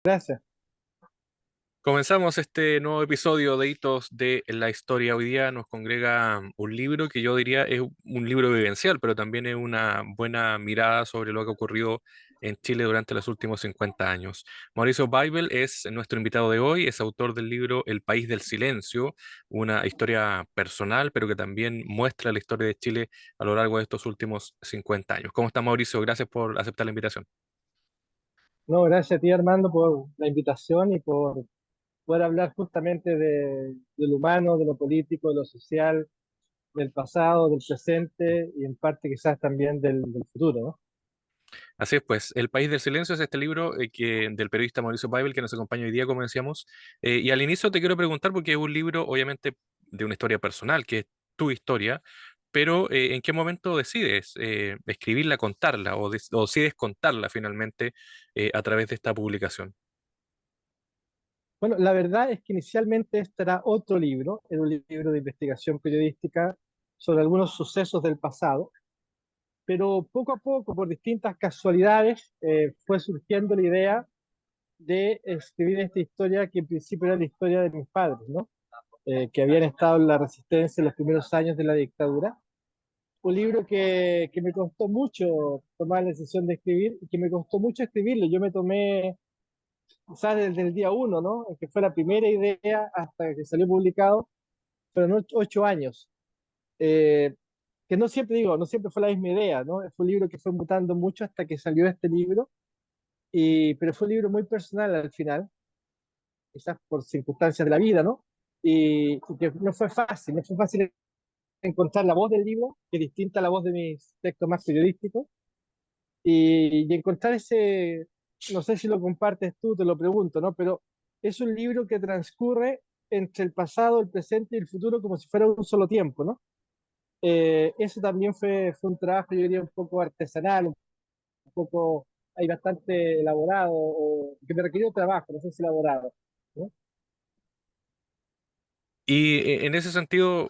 Gracias. Comenzamos este nuevo episodio de Hitos de la Historia. Hoy día nos congrega un libro que yo diría es un libro vivencial, pero también es una buena mirada sobre lo que ha ocurrido en Chile durante los últimos 50 años. Mauricio Baibel es nuestro invitado de hoy, es autor del libro El País del Silencio, una historia personal, pero que también muestra la historia de Chile a lo largo de estos últimos 50 años. ¿Cómo está, Mauricio? Gracias por aceptar la invitación. No, gracias a ti, Armando, por la invitación y por poder hablar justamente de lo humano, de lo político, de lo social, del pasado, del presente y en parte quizás también del futuro, ¿no? Así es, pues, El País del Silencio es este libro del periodista Mauricio Baibel que nos acompaña hoy día, como decíamos. Y al inicio te quiero preguntar, porque es un libro, obviamente, de una historia personal, que es tu historia, pero ¿en qué momento decides escribirla, contarla, o decides contarla finalmente a través de esta publicación? Bueno, la verdad es que inicialmente este era otro libro, era un libro de investigación periodística sobre algunos sucesos del pasado, pero poco a poco, por distintas casualidades, fue surgiendo la idea de escribir esta historia que en principio era la historia de mis padres, ¿no? Que habían estado en la resistencia en los primeros años de la dictadura. Un libro que me costó mucho tomar la decisión de escribir y que me costó mucho escribirlo. Yo me tomé, quizás desde el día uno, ¿no? Que fue la primera idea hasta que salió publicado, fueron 8 años. Eh, que no siempre digo, no siempre fue la misma idea, ¿no? Fue un libro que fue mutando mucho hasta que salió este libro, pero fue un libro muy personal al final, quizás por circunstancias de la vida, ¿no? Y que no fue fácil encontrar la voz del libro, que es distinta a la voz de mis textos más periodísticos, y encontrar ese, no sé si lo compartes tú, te lo pregunto, ¿no? Pero es un libro que transcurre entre el pasado, el presente y el futuro como si fuera un solo tiempo, ¿no? Eso también fue un trabajo, yo diría, un poco artesanal, un poco, hay bastante elaborado, o que me requirió trabajo, no sé si elaborado, ¿no? Y en ese sentido,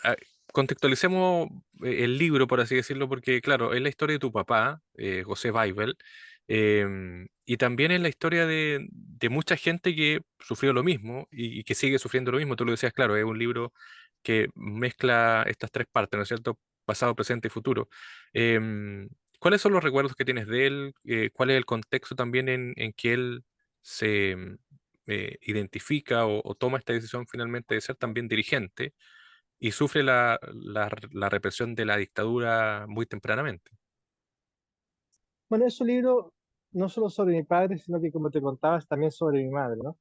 a- contextualicemos el libro, por así decirlo, porque claro, es la historia de tu papá, José Weibel, y también es la historia de mucha gente que sufrió lo mismo y que sigue sufriendo lo mismo. Tú lo decías, claro, es un libro que mezcla estas tres partes, ¿no es cierto? Pasado, presente y futuro. Em, ¿Cuáles son los recuerdos que tienes de él? ¿Cuál es el contexto también en que él se identifica o toma esta decisión finalmente de ser también dirigente y sufre la represión de la dictadura muy tempranamente? Bueno, es un libro no solo sobre mi padre, sino que, como te contabas, también sobre mi madre, ¿no?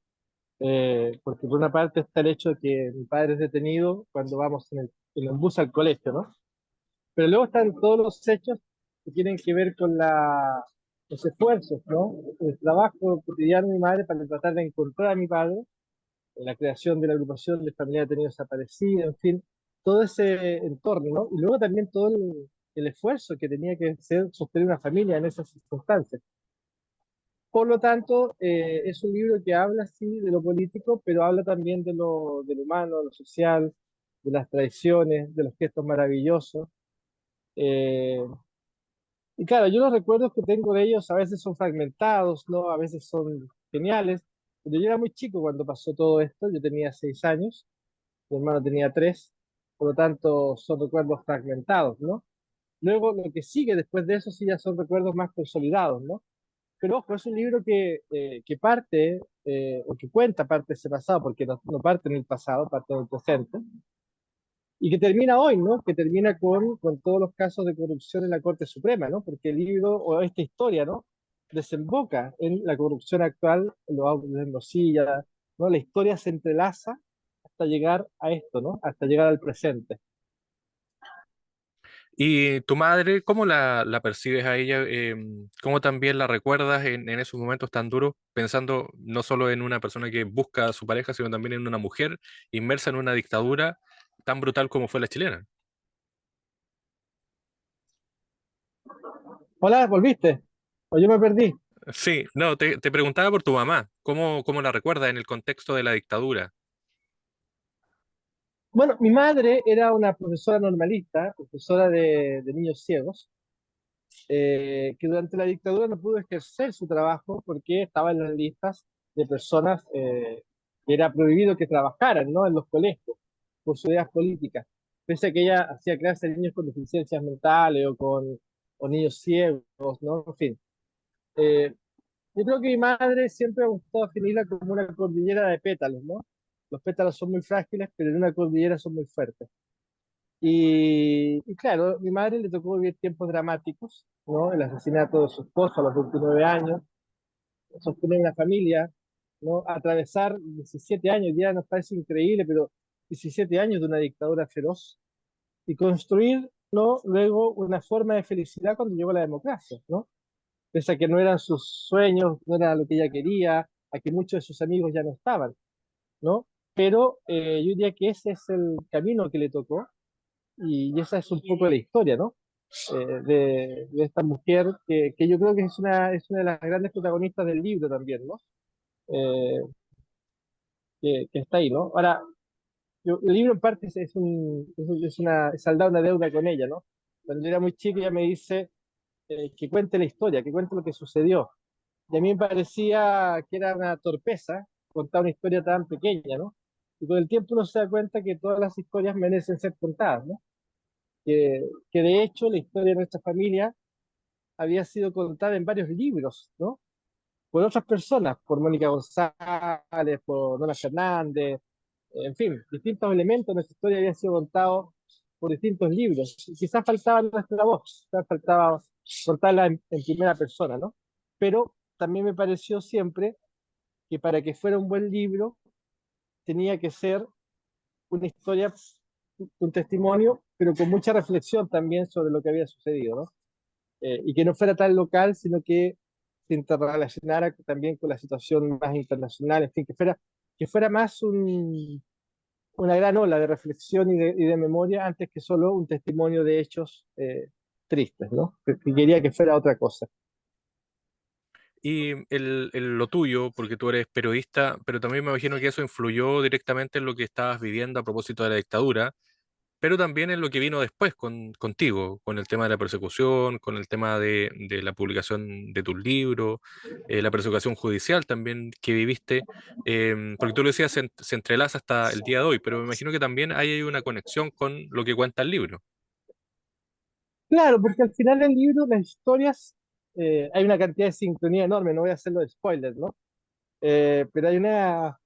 Porque por una parte está el hecho de que mi padre es detenido cuando vamos en el bus al colegio, ¿no? Pero luego están todos los hechos que tienen que ver con los esfuerzos, ¿no? El trabajo cotidiano de mi madre para tratar de encontrar a mi padre, la creación de la agrupación de familia de detenidos desaparecidos, en fin, todo ese entorno, ¿no? Y luego también todo el esfuerzo que tenía que ser sostener una familia en esas circunstancias. Por lo tanto, es un libro que habla, sí, de lo político, pero habla también de lo humano, de lo social, de las tradiciones, de los gestos maravillosos. Eh, y claro, yo los recuerdos que tengo de ellos a veces son fragmentados, ¿no? A veces son geniales. Pero yo era muy chico cuando pasó todo esto, yo tenía 6 años, mi hermano tenía tres, por lo tanto son recuerdos fragmentados, ¿no? Luego lo que sigue después de eso sí ya son recuerdos más consolidados, ¿no? Pero ojo, es un libro que parte, o que cuenta parte de ese pasado, porque no parte en el pasado, parte en el presente, y que termina hoy, ¿no? Que termina con todos los casos de corrupción en la Corte Suprema, ¿no? Porque el libro, o esta historia, ¿no? Desemboca en la corrupción actual, en los autos de Hermosilla, ¿no? La historia se entrelaza hasta llegar a esto, ¿no? Hasta llegar al presente. ¿Y tu madre, cómo la percibes a ella? ¿Cómo también la recuerdas en esos momentos tan duros, pensando no solo en una persona que busca a su pareja, sino también en una mujer inmersa en una dictadura tan brutal como fue la chilena? Hola, ¿volviste? O yo me perdí. Sí, no, te preguntaba por tu mamá, ¿cómo la recuerdas en el contexto de la dictadura? Bueno, mi madre era una profesora normalista, profesora de niños ciegos. que durante la dictadura no pudo ejercer su trabajo porque estaba en las listas de personas que era prohibido que trabajaran, ¿no? En los colegios por sus ideas políticas. Pese a que ella hacía clases a niños con deficiencias mentales o niños ciegos, ¿no? En fin. Eh, yo creo que mi madre siempre ha gustado definirla como una cordillera de pétalos, ¿no? Los pétalos son muy frágiles, pero en una cordillera son muy fuertes. Y claro, mi madre le tocó vivir tiempos dramáticos, ¿no? El asesinato de su esposo a los 29 años, sostener una familia, ¿no? Atravesar 17 años, ya nos parece increíble, pero 17 años de una dictadura feroz y construir, ¿no? Luego una forma de felicidad cuando llegó la democracia, ¿no? Pese a que no eran sus sueños, no era lo que ella quería, a que muchos de sus amigos ya no estaban, ¿no? Pero yo diría que ese es el camino que le tocó y esa es un poco la historia, ¿no? De esta mujer que yo creo que es una de las grandes protagonistas del libro también, ¿no? Eh, que está ahí, ¿no? Ahora, el libro en parte es saldar una deuda con ella, ¿no? Cuando yo era muy chico ella me dice que cuente la historia, que cuente lo que sucedió. Y a mí me parecía que era una torpeza contar una historia tan pequeña, ¿no? Y con el tiempo uno se da cuenta que todas las historias merecen ser contadas, ¿no? Que de hecho la historia de nuestra familia había sido contada en varios libros, ¿no? Por otras personas, por Mónica González, por Nona Fernández, en fin, distintos elementos de nuestra historia habían sido contados por distintos libros. Y quizás faltaba nuestra voz, quizás faltaba contarla en primera persona, ¿no? Pero también me pareció siempre que para que fuera un buen libro tenía que ser una historia, un testimonio, pero con mucha reflexión también sobre lo que había sucedido, ¿no? Y que no fuera tan local, sino que se interrelacionara también con la situación más internacional, en fin, que fuera más una gran ola de reflexión y de memoria antes que solo un testimonio de hechos tristes, ¿no? Que quería que fuera otra cosa. Y lo tuyo, porque tú eres periodista, pero también me imagino que eso influyó directamente en lo que estabas viviendo a propósito de la dictadura, pero también en lo que vino después contigo, con el tema de la persecución, con el tema de la publicación de tus libros, la persecución judicial también que viviste, porque tú lo decías, se entrelaza hasta el día de hoy, pero me imagino que también hay una conexión con lo que cuenta el libro. Claro, porque al final del libro, las historias, hay una cantidad de sincronía enorme, no voy a hacerlo de spoiler, ¿no? Pero hay una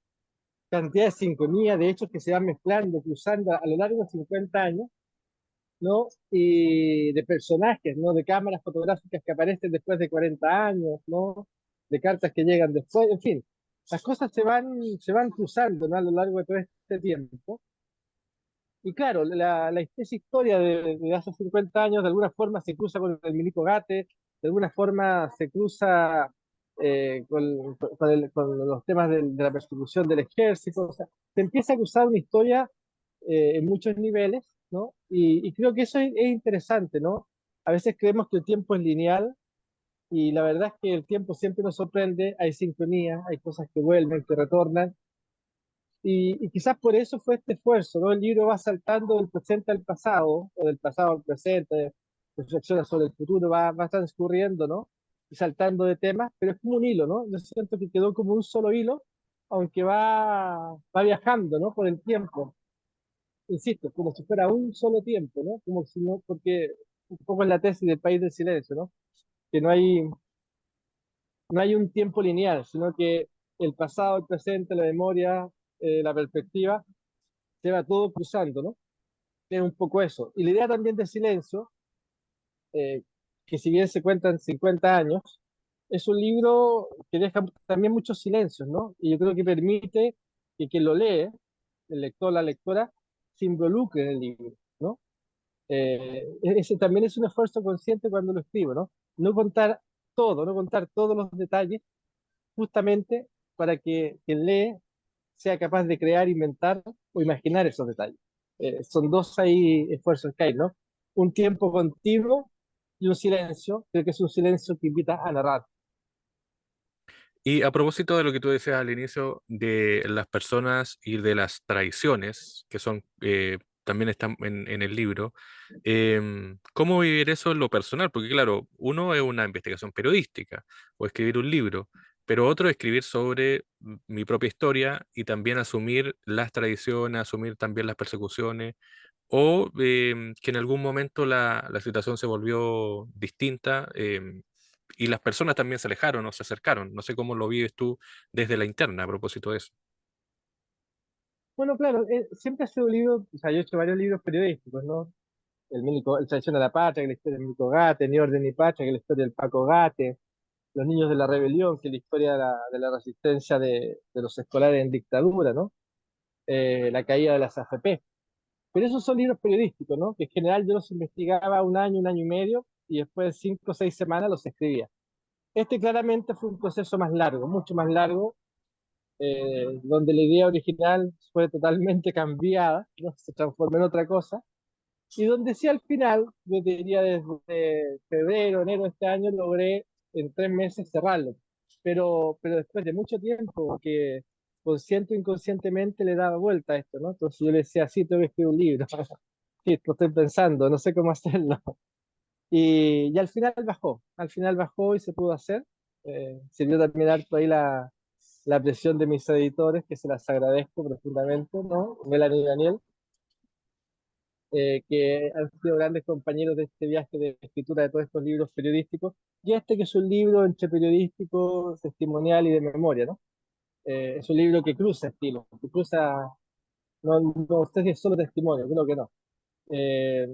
cantidad de sincronía, de hechos que se van mezclando, cruzando a lo largo de 50 años, ¿no? Y de personajes, ¿no? De cámaras fotográficas que aparecen después de 40 años, ¿no? De cartas que llegan después, en fin. Las cosas se van cruzando, ¿no? A lo largo de todo este tiempo. Y claro, esa historia de hace 50 años de alguna forma se cruza con el Milico Gate, de alguna forma se cruza con los temas de la persecución del ejército, o sea, se empieza a cruzar una historia en muchos niveles, ¿no? Y creo que eso es interesante, ¿no? A veces creemos que el tiempo es lineal y la verdad es que el tiempo siempre nos sorprende, hay sincronía, hay cosas que vuelven, que retornan, y quizás por eso fue este esfuerzo, ¿no? El libro va saltando del presente al pasado, o del pasado al presente, reflexiona sobre el futuro, va transcurriendo, ¿no? Y saltando de temas, pero es como un hilo, ¿no? Yo siento que quedó como un solo hilo, aunque va viajando, ¿no? Por el tiempo. Insisto, como si fuera un solo tiempo, ¿no? Como si no, porque un poco es la tesis del país del silencio, ¿no? Que no hay un tiempo lineal, sino que el pasado, el presente, la memoria, la perspectiva se va todo cruzando, ¿no? Es un poco eso. Y la idea también del silencio, eh, que si bien se cuentan 50 años, es un libro que deja también muchos silencios, ¿no? Y yo creo que permite que quien lo lee, el lector, la lectora, se involucre en el libro, ¿no? Ese también es un esfuerzo consciente cuando lo escribo, ¿no? No contar todo, no contar todos los detalles, justamente para que quien lee sea capaz de crear, inventar o imaginar esos detalles. Son dos ahí esfuerzos que hay, ¿no? Un tiempo continuo y un silencio, creo que es un silencio que invita a narrar. Y a propósito de lo que tú decías al inicio de las personas y de las traiciones, que son también está en el libro. ¿Cómo vivir eso en lo personal? Porque claro, uno es una investigación periodística o escribir un libro, pero otro es escribir sobre mi propia historia y también asumir las tradiciones, asumir también las persecuciones, o que en algún momento la situación se volvió distinta, y las personas también se alejaron o se acercaron. No sé cómo lo vives tú desde la interna a propósito de eso. Bueno, claro, siempre ha sido un libro, o sea, yo he hecho varios libros periodísticos, ¿no? El Traición a la Patria, que es la historia del Milico Gate, Ni Orden ni Patria, que es la historia del Paco Gate, Los Niños de la Rebelión, que es la historia de la resistencia de los escolares en dictadura, ¿no? La caída de las AFP. Pero esos son libros periodísticos, ¿no? Que en general yo los investigaba un año y medio, y después de 5 o 6 semanas los escribía. Este claramente fue un proceso más largo, mucho más largo, donde la idea original fue totalmente cambiada, ¿no? Se transformó en otra cosa, y donde sí al final, yo te diría desde febrero, enero de este año, logré en 3 meses cerrarlo. Pero después de mucho tiempo que consciente o inconscientemente le daba vuelta a esto, ¿no? Entonces yo le decía, sí, tengo que escribir un libro. Sí, lo estoy pensando, no sé cómo hacerlo. Y al final bajó y se pudo hacer. Sirvió también harto ahí la presión de mis editores, que se las agradezco profundamente, ¿no? Melanie y Daniel, que han sido grandes compañeros de este viaje de escritura de todos estos libros periodísticos, y este que es un libro entre periodístico, testimonial y de memoria, ¿no? Es un libro que cruza estilos, que cruza, no sé si es solo testimonio, creo que no. Eh,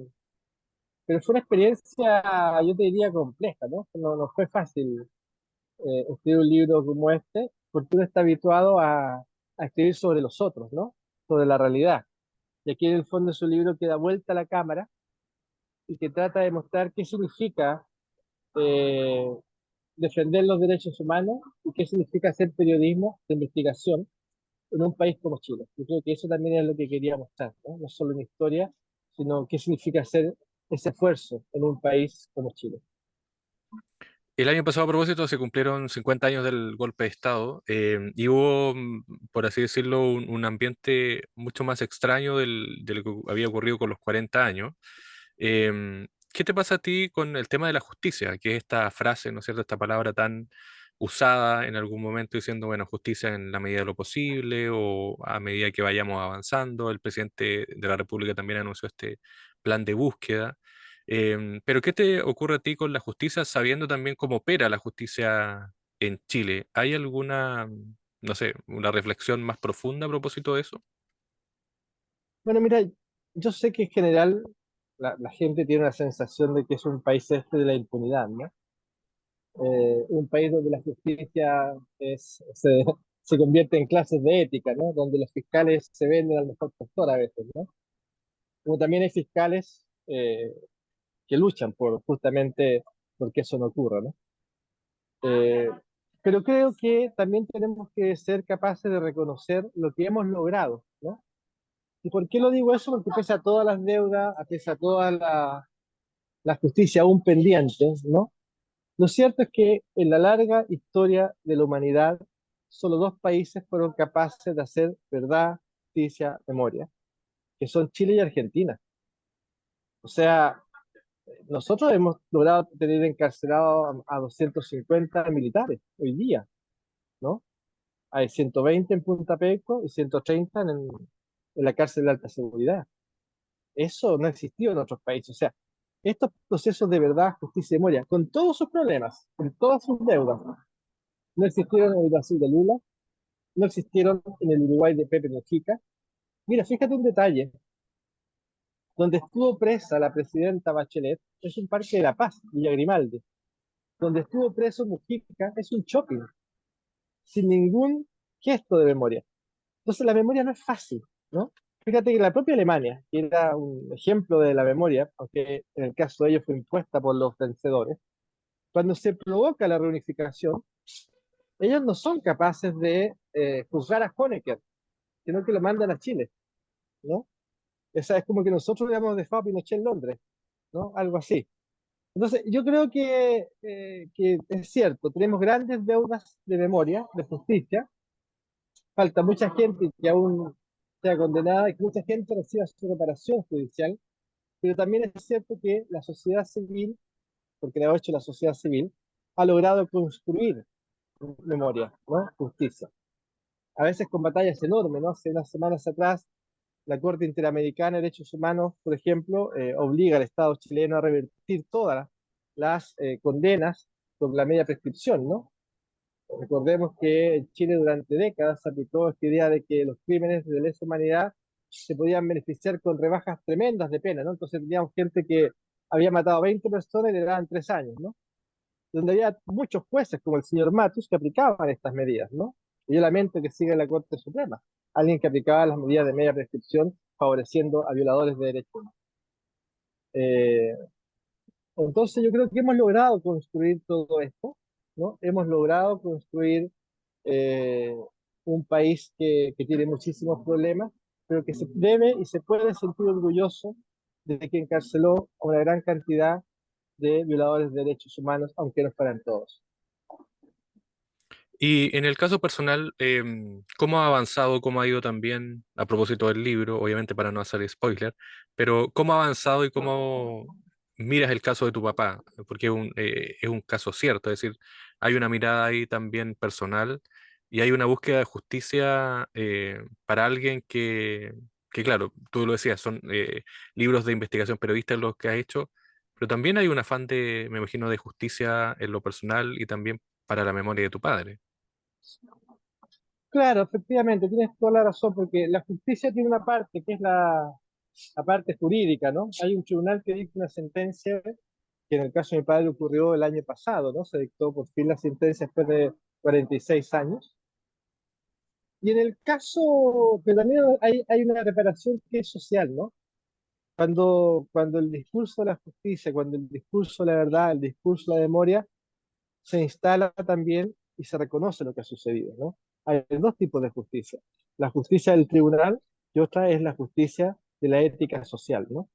pero fue una experiencia, yo te diría, compleja, ¿no? No fue fácil escribir un libro como este, porque uno está habituado a escribir sobre los otros, ¿no? Sobre la realidad. Y aquí en el fondo es un libro que da vuelta a la cámara y que trata de mostrar qué significa eh, defender los derechos humanos y qué significa hacer periodismo de investigación en un país como Chile. Yo creo que eso también es lo que quería mostrar, ¿no? No solo una historia, sino qué significa hacer ese esfuerzo en un país como Chile. El año pasado, a propósito, se cumplieron 50 años del golpe de Estado, y hubo, por así decirlo, un ambiente mucho más extraño de lo que había ocurrido con los 40 años. ¿Qué te pasa a ti con el tema de la justicia? Que es esta frase, ¿no es cierto? Esta palabra tan usada en algún momento diciendo, bueno, justicia en la medida de lo posible o a medida que vayamos avanzando. El presidente de la República también anunció este plan de búsqueda. Pero ¿qué te ocurre a ti con la justicia sabiendo también cómo opera la justicia en Chile? ¿Hay alguna, no sé, una reflexión más profunda a propósito de eso? Bueno, mira, yo sé que en general la gente tiene la sensación de que es un país este de la impunidad, ¿no? Un país donde la justicia se convierte en clases de ética, ¿no? Donde los fiscales se venden al mejor postor a veces, ¿no? Como también hay fiscales que luchan por justamente porque eso no ocurra, ¿no? Eh, pero creo que también tenemos que ser capaces de reconocer lo que hemos logrado, ¿no? ¿Y por qué lo digo eso? Porque pese a todas las deudas, pese a toda la justicia aún pendiente, ¿no? Lo cierto es que en la larga historia de la humanidad, solo dos países fueron capaces de hacer verdad, justicia, memoria, que son Chile y Argentina. O sea, nosotros hemos logrado tener encarcelados a 250 militares hoy día, ¿no? Hay 120 en Punta Peco y 130 en la cárcel de alta seguridad. Eso no existió en otros países. O sea, estos procesos de verdad, justicia y memoria, con todos sus problemas, con todas sus deudas, no existieron en el Brasil de Lula, no existieron en el Uruguay de Pepe Mujica. Mira, fíjate un detalle, donde estuvo presa la presidenta Bachelet es un parque de la Paz, Villa Grimaldi. Donde estuvo preso Mujica es un shopping, sin ningún gesto de memoria. Entonces la memoria no es fácil, ¿no? Fíjate que la propia Alemania, que era un ejemplo de la memoria, aunque en el caso de ellos fue impuesta por los vencedores, cuando se provoca la reunificación, ellos no son capaces de juzgar a Honecker, sino que lo mandan a Chile, ¿no? Esa es como que nosotros hubiéramos dejado a Pinochet en Londres, ¿no? Algo así. Entonces, yo creo que es cierto, tenemos grandes deudas de memoria, de justicia, falta mucha gente que aún sea condenada y que mucha gente reciba su reparación judicial, pero también es cierto que la sociedad civil, porque de hecho la sociedad civil, ha logrado construir memoria, ¿no? Justicia. A veces con batallas enormes, ¿no? Hace unas semanas atrás, la Corte Interamericana de Derechos Humanos, por ejemplo, obliga al Estado chileno a revertir todas las condenas por la media prescripción, ¿no? Recordemos que en Chile durante décadas se aplicó esta idea de que los crímenes de lesa humanidad se podían beneficiar con rebajas tremendas de pena, ¿no? Entonces teníamos gente que había matado a 20 personas y le daban 3 años, ¿no? Donde había muchos jueces, como el señor Matus, que aplicaban estas medidas, ¿no? Y yo lamento que siga en la Corte Suprema, alguien que aplicaba las medidas de media prescripción favoreciendo a violadores de derechos humanos. Eh, entonces yo creo que hemos logrado construir todo esto, ¿no? Hemos logrado construir eh, un país que tiene muchísimos problemas, pero que se debe y se puede sentir orgulloso de que encarceló a una gran cantidad de violadores de derechos humanos, aunque no fueran todos. Y en el caso personal, ¿cómo ha avanzado, cómo ha ido también, a propósito del libro, obviamente para no hacer spoiler, pero cómo ha avanzado y cómo miras el caso de tu papá? Porque es un caso cierto, es decir, hay una mirada ahí también personal y hay una búsqueda de justicia para alguien que, claro, tú lo decías, son libros de investigación periodística los que ha hecho, pero también hay un afán de, me imagino, de justicia en lo personal y también para la memoria de tu padre. Claro, efectivamente, tienes toda la razón, porque la justicia tiene una parte que es la parte jurídica, ¿no? Hay un tribunal que dicta una sentencia, que en el caso de mi padre ocurrió el año pasado, ¿no? Se dictó por fin la sentencia después de 46 años. Y en el caso, pero también hay una reparación que es social, ¿no? Cuando el discurso de la justicia, cuando el discurso de la verdad, el discurso de la memoria se instala también y se reconoce lo que ha sucedido, ¿no? Hay dos tipos de justicia. La justicia del tribunal y otra es la justicia de la ética social, ¿no?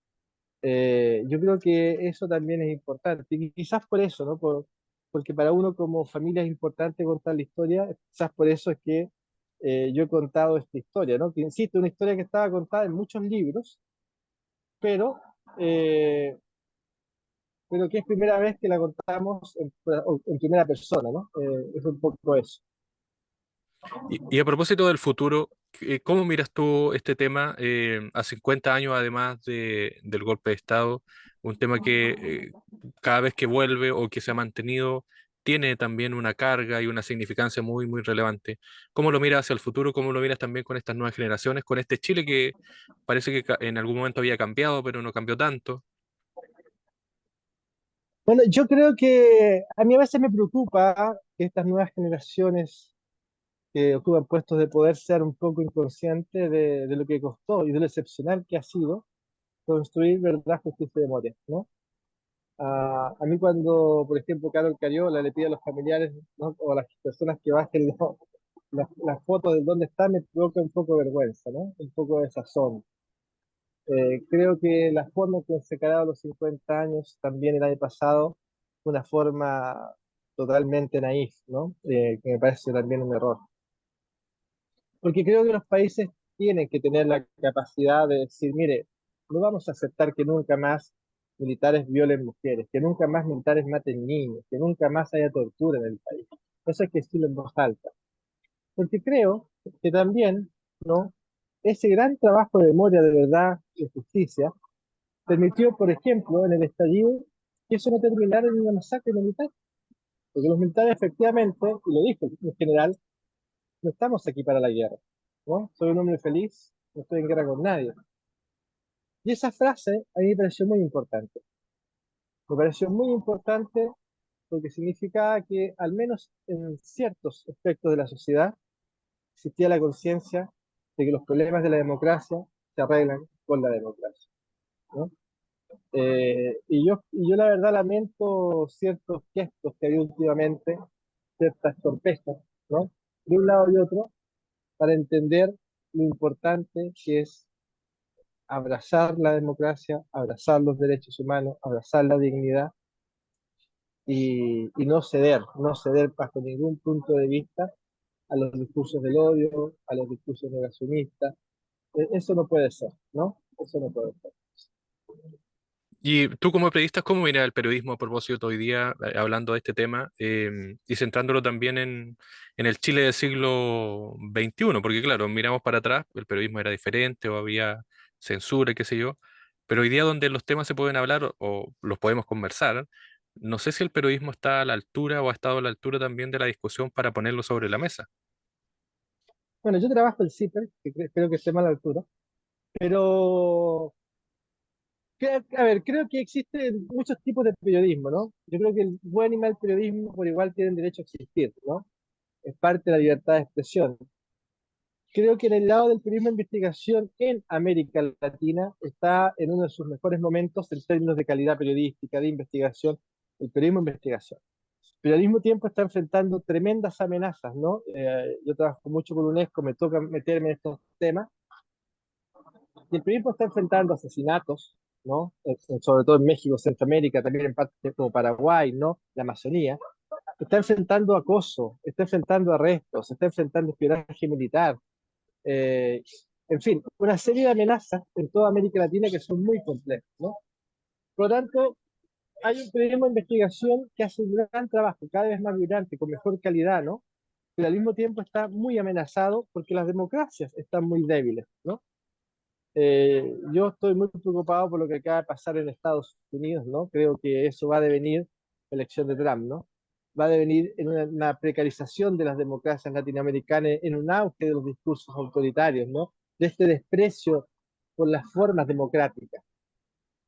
Yo creo que eso también es importante. Y quizás por eso, ¿no? Porque para uno como familia es importante contar la historia, quizás por eso es que yo he contado esta historia, ¿no? Que insisto, una historia que estaba contada en muchos libros, pero eh, que es primera vez que la contamos en primera persona, ¿no? Es un poco eso. Y a propósito del futuro, ¿cómo miras tú este tema a 50 años además del golpe de Estado? Un tema que cada vez que vuelve o que se ha mantenido tiene también una carga y una significancia muy, muy relevante. ¿Cómo lo miras hacia el futuro? ¿Cómo lo miras también con estas nuevas generaciones? Con este Chile que parece que en algún momento había cambiado, pero no cambió tanto. Bueno, yo creo que a mí a veces me preocupa que estas nuevas generaciones que ocupan puestos de poder sean un poco inconscientes de lo que costó y de lo excepcional que ha sido construir verdad, justicia y memoria, ¿no? A mí cuando, por ejemplo, Carol Cariola le pide a los familiares, ¿no? O a las personas que bajen las fotos de dónde está, me provoca un poco de vergüenza, ¿no? Un poco de sazón. Creo que la forma en que se quedaron los 50 años también el año pasado fue una forma totalmente naif, ¿no? Que me parece también un error. Porque creo que los países tienen que tener la capacidad de decir, mire, no vamos a aceptar que nunca más militares violen mujeres, que nunca más militares maten niños, que nunca más haya tortura en el país. Eso hay que decirlo en voz alta. Porque creo que también, ¿no? Ese gran trabajo de memoria de verdad y justicia permitió, por ejemplo, en el estallido, que eso no terminara en una masacre militar. Porque los militares efectivamente, y lo dijo el general, no estamos aquí para la guerra, ¿no? Soy un hombre feliz, no estoy en guerra con nadie. Y esa frase a mí me pareció muy importante. Me pareció muy importante porque significaba que, al menos en ciertos aspectos de la sociedad, existía la conciencia de que los problemas de la democracia se arreglan con la democracia, ¿no? Y yo la verdad lamento ciertos gestos que hay últimamente, ciertas torpezas, ¿no? De un lado y otro, para entender lo importante que es abrazar la democracia, abrazar los derechos humanos, abrazar la dignidad y no ceder bajo ningún punto de vista a los discursos del odio, a los discursos negacionistas, Eso no puede ser, ¿no? Eso no puede ser. Y tú como periodista, ¿cómo miras el periodismo a propósito hoy día, hablando de este tema, y centrándolo también en el Chile del siglo XXI? Porque claro, miramos para atrás, el periodismo era diferente o había censura, qué sé yo, pero hoy día donde los temas se pueden hablar o los podemos conversar, no sé si el periodismo está a la altura o ha estado a la altura también de la discusión para ponerlo sobre la mesa. Bueno, yo trabajo el CIPER, que creo que esté más a la altura, pero a ver, creo que existen muchos tipos de periodismo, ¿no? Yo creo que el buen y mal periodismo por igual tienen derecho a existir, ¿no? Es parte de la libertad de expresión. Creo que en el lado del periodismo de investigación en América Latina está en uno de sus mejores momentos en términos de calidad periodística, de investigación, el periodismo de investigación. Pero al mismo tiempo está enfrentando tremendas amenazas, ¿no? Yo trabajo mucho con UNESCO, me toca meterme en estos temas, y el periodismo está enfrentando asesinatos, ¿no? Sobre todo en México, Centroamérica, también en parte como Paraguay, ¿no? La Amazonía. Está enfrentando acoso, está enfrentando arrestos, está enfrentando espionaje militar, eh, en fin, una serie de amenazas en toda América Latina que son muy complejas, ¿no? Por lo tanto, hay un periodismo de investigación que hace un gran trabajo, cada vez más vibrante, con mejor calidad, ¿no? Pero al mismo tiempo está muy amenazado porque las democracias están muy débiles, ¿no? Yo estoy muy preocupado por lo que acaba de pasar en Estados Unidos, ¿no? Creo que eso va a devenir, la elección de Trump, ¿no? Va a devenir en una precarización de las democracias latinoamericanas, en un auge de los discursos autoritarios, ¿no? De este desprecio por las formas democráticas.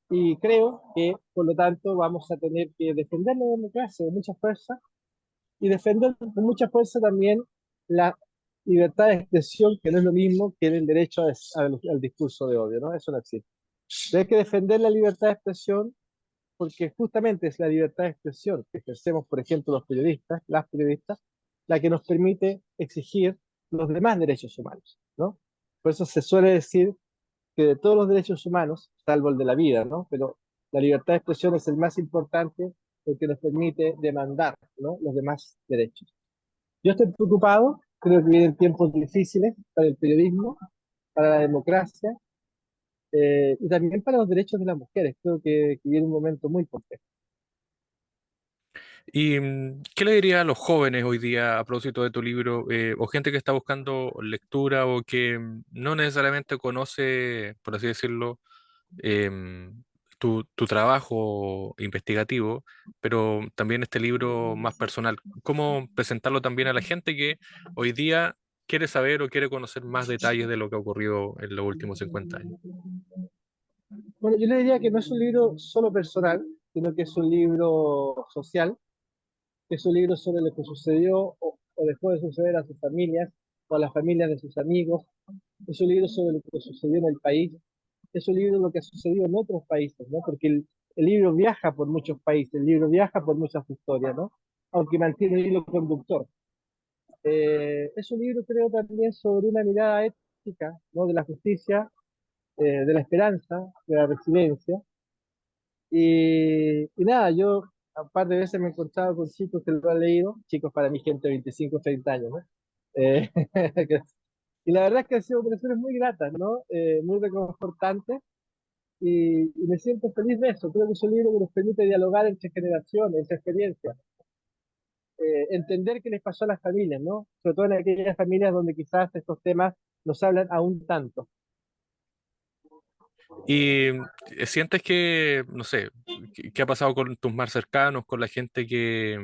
Y creo que, por lo tanto, vamos a tener que defender la democracia de mucha fuerza y defender con mucha fuerza también la libertad de expresión, que no es lo mismo que el derecho al discurso de odio, ¿no? Eso no existe. Pero hay que defender la libertad de expresión porque justamente es la libertad de expresión que ejercemos, por ejemplo, los periodistas, las periodistas, la que nos permite exigir los demás derechos humanos, ¿no? Por eso se suele decir que de todos los derechos humanos, salvo el de la vida, ¿no? Pero la libertad de expresión es el más importante porque nos permite demandar, ¿no? Los demás derechos. Yo estoy preocupado, creo que vienen tiempos difíciles para el periodismo, para la democracia y también para los derechos de las mujeres. Creo que viene un momento muy complejo. ¿Y qué le diría a los jóvenes hoy día a propósito de tu libro, o gente que está buscando lectura o que no necesariamente conoce, por así decirlo, tu trabajo investigativo, pero también este libro más personal? ¿Cómo presentarlo también a la gente que hoy día quiere saber o quiere conocer más detalles de lo que ha ocurrido en los últimos 50 años? Bueno, yo le diría que no es un libro solo personal, sino que es un libro social, que es un libro sobre lo que sucedió o dejó de suceder a sus familias o a las familias de sus amigos. Es un libro sobre lo que sucedió en el país. Es un libro de lo que ha sucedido en otros países, ¿no? Porque el libro viaja por muchos países, el libro viaja por muchas historias, ¿no? Aunque mantiene un hilo conductor. Es un libro, creo, también sobre una mirada ética, ¿no? De la justicia, de la esperanza, de la resiliencia. Y nada, yo un par de veces me he encontrado con chicos que lo han leído, chicos para mí gente de 25 30 años, ¿no? Eh, y la verdad es que han sido operaciones muy gratas, ¿no? Muy reconfortantes y me siento feliz de eso. Creo que es un libro que nos permite dialogar entre generaciones, entre experiencias, entender qué les pasó a las familias, ¿no? Sobre todo en aquellas familias donde quizás estos temas nos hablan aún tanto. ¿Y sientes que, no sé, qué ha pasado con tus más cercanos, con la gente que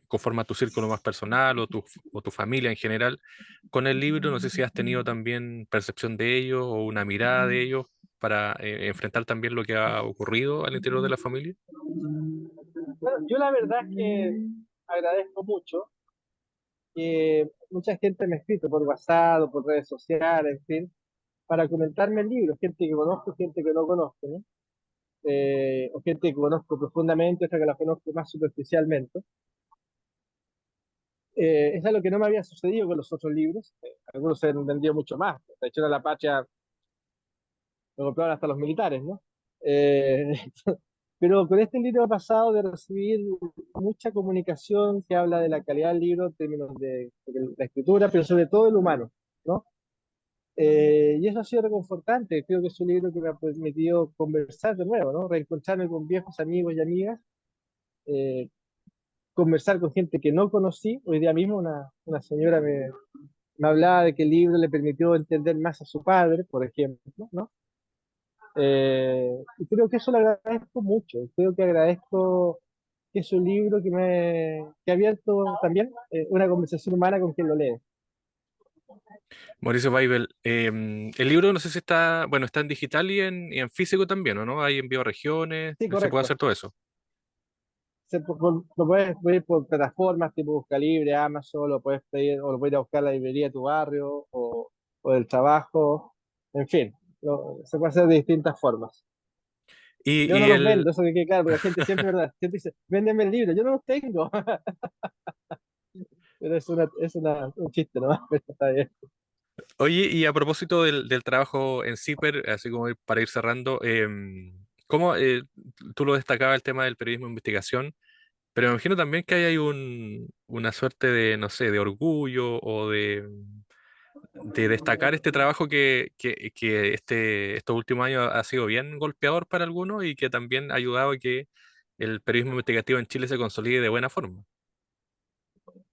conforma tu círculo más personal o tu familia en general, con el libro? No sé si has tenido también percepción de ellos o una mirada de ellos para enfrentar también lo que ha ocurrido al interior de la familia. Bueno, yo la verdad es que agradezco mucho que mucha gente me ha escrito por WhatsApp o por redes sociales, en fin, para comentarme el libro, gente que conozco, gente que no conozco, ¿no? O gente que conozco profundamente, otra que la conozco más superficialmente. Es algo que no me había sucedido con los otros libros. Algunos se han vendido mucho más. De hecho, a la Patria lo compraron hasta los militares, ¿no? Eh, pero con este libro ha pasado de recibir mucha comunicación que habla de la calidad del libro en términos de la escritura, pero sobre todo el humano, ¿no? Y eso ha sido reconfortante. Creo que es un libro que me ha permitido conversar de nuevo, ¿no? Reencontrarme con viejos amigos y amigas, eh, conversar con gente que no conocí. Hoy día mismo una señora me hablaba de que el libro le permitió entender más a su padre, por ejemplo, ¿no? Y creo que eso lo agradezco mucho. Creo que agradezco que es un libro que ha abierto también una conversación humana con quien lo lee. Mauricio Weibel, el libro no sé si está, bueno, está en digital y en físico también, ¿o no? Hay envío a regiones, Sí, se puede hacer correcto. todo eso. Lo puedes pedir por plataformas tipo Buscalibre, Amazon, lo puedes pedir o lo puedes ir a buscar a la librería de tu barrio o del trabajo, en fin, se puede hacer de distintas formas. Yo no Y los el, vendo, eso que quede claro, porque la gente siempre, ¿verdad? La gente dice, véndeme el libro, yo no los tengo, pero un chiste, ¿no? Pero está bien. oye, y a propósito del trabajo en CIPER, así como para ir cerrando, ¿cómo tú lo destacabas el tema del periodismo de investigación? Pero me imagino también que hay una suerte de, no sé, de orgullo o de destacar este trabajo que estos últimos años ha sido bien golpeador para algunos y que también ha ayudado a que el periodismo investigativo en Chile se consolide de buena forma.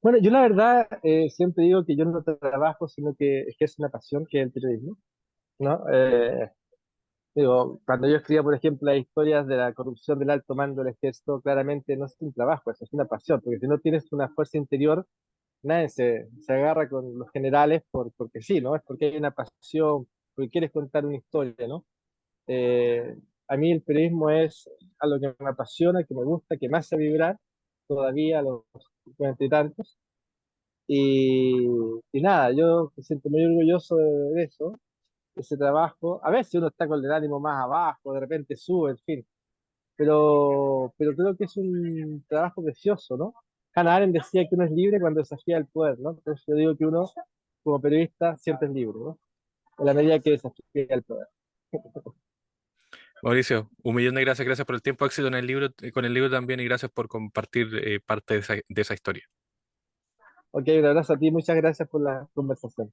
Bueno, yo la verdad siempre digo que yo no trabajo, sino que ejerzo una pasión que es el periodismo, ¿no? Digo, cuando yo escribía, por ejemplo, las historias de la corrupción del alto mando del ejército, claramente no es un trabajo, eso es una pasión, porque si no tienes una fuerza interior, nadie se agarra con los generales porque sí, ¿no? Es porque hay una pasión, porque quieres contar una historia, ¿no? Eh, a mí el periodismo es algo que me apasiona, que me gusta, que me hace vibrar todavía a los 50 y tantos. Y nada, yo me siento muy orgulloso de eso, de ese trabajo. A veces uno está con el ánimo más abajo, de repente sube, en fin, pero creo que es un trabajo precioso, ¿no? Hannah Arendt decía que uno es libre cuando desafía el poder, ¿no? Entonces yo digo que uno, como periodista, siempre es libre, ¿no? En la medida que desafía el poder. Mauricio, un millón de gracias, gracias por el tiempo, éxito en el libro, con el libro también y gracias por compartir parte de esa historia. Ok, un abrazo a ti, muchas gracias por la conversación.